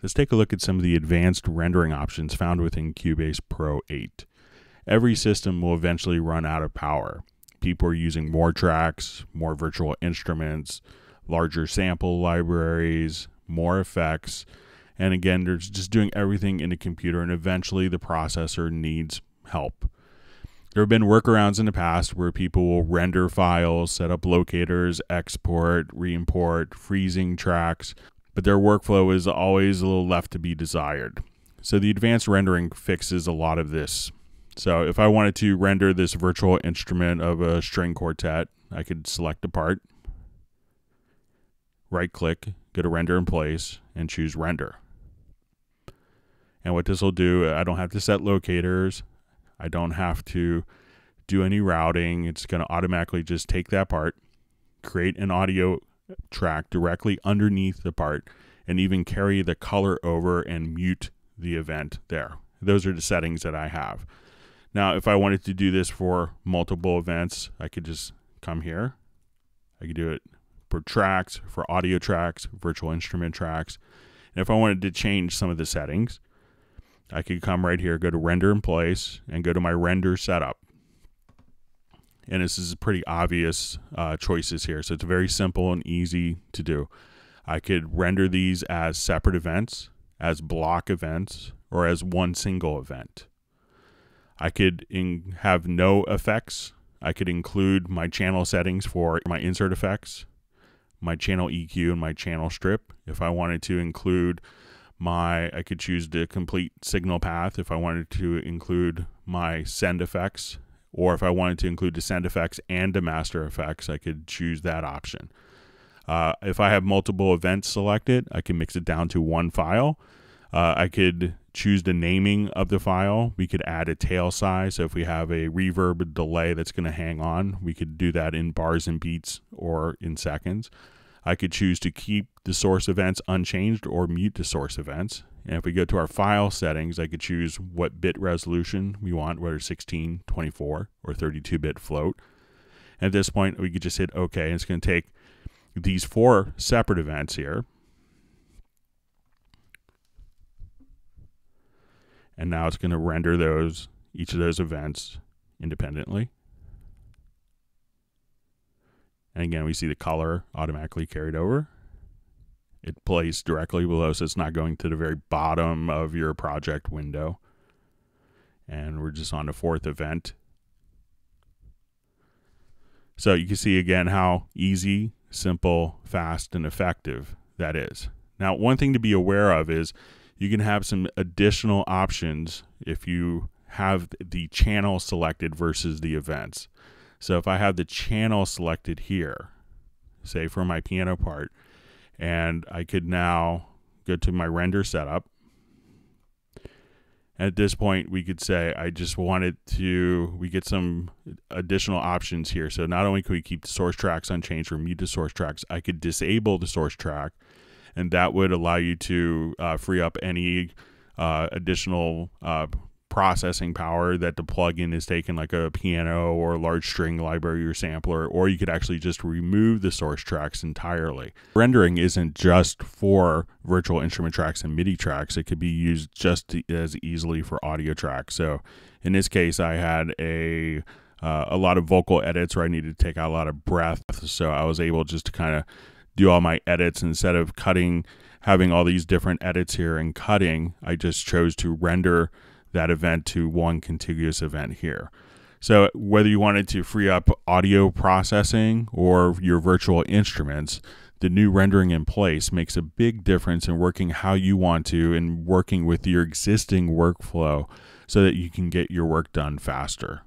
Let's take a look at some of the advanced rendering options found within Cubase Pro 8. Every system will eventually run out of power. People are using more tracks, more virtual instruments, larger sample libraries, more effects, and again, they're just doing everything in the computer, and eventually the processor needs help. There have been workarounds in the past where people will render files, set up locators, export, re-import, freezing tracks, but their workflow is always a little left to be desired. So the advanced rendering fixes a lot of this. So if I wanted to render this virtual instrument of a string quartet, I could select a part, right-click, go to Render in Place, and choose Render. And what this will do, I don't have to set locators. I don't have to do any routing. It's going to automatically just take that part, create an audio track directly underneath the part, and even carry the color over and mute the event there. Those are the settings that I have. Now, if I wanted to do this for multiple events, I could just come here. I could do it for tracks, for audio tracks, virtual instrument tracks. And if I wanted to change some of the settings, I could come right here, go to Render in Place, and go to my render setup. And this is pretty obvious choices here. So it's very simple and easy to do. I could render these as separate events, as block events, or as one single event. I could have no effects. I could include my channel settings for my insert effects, my channel EQ, and my channel strip. If I wanted to include I could choose the complete signal path if I wanted to include my send effects, or if I wanted to include the send effects and the master effects, I could choose that option. If I have multiple events selected, I can mix it down to one file. I could choose the naming of the file. We could add a tail size. So if we have a reverb delay that's going to hang on, we could do that in bars and beats or in seconds. I could choose to keep the source events unchanged or mute the source events. And if we go to our file settings, I could choose what bit resolution we want, whether 16, 24, or 32-bit float. And at this point, we could just hit OK. And it's going to take these 4 separate events here. And now it's going to render each of those events independently. And again, we see the color automatically carried over. It plays directly below, so it's not going to the very bottom of your project window. And we're just on the 4th event. So you can see again how easy, simple, fast, and effective that is. Now, one thing to be aware of is you can have some additional options if you have the channel selected versus the events. So if I have the channel selected here, say for my piano part, and I could now go to my render setup. At this point, we could say, I just wanted we get some additional options here. So not only can we keep the source tracks unchanged or mute the source tracks, I could disable the source track, and that would allow you to free up any additional processing power that the plugin is taking, like a piano or a large string library or sampler, or you could actually just remove the source tracks entirely. Rendering isn't just for virtual instrument tracks and MIDI tracks. It could be used just as easily for audio tracks. So in this case, I had a lot of vocal edits where I needed to take out a lot of breath. So I was able just to kind of do all my edits instead of having all these different edits here and cutting. I just chose to render that event to one contiguous event here. So whether you wanted to free up audio processing or your virtual instruments, the new rendering in place makes a big difference in working how you want to and working with your existing workflow so that you can get your work done faster.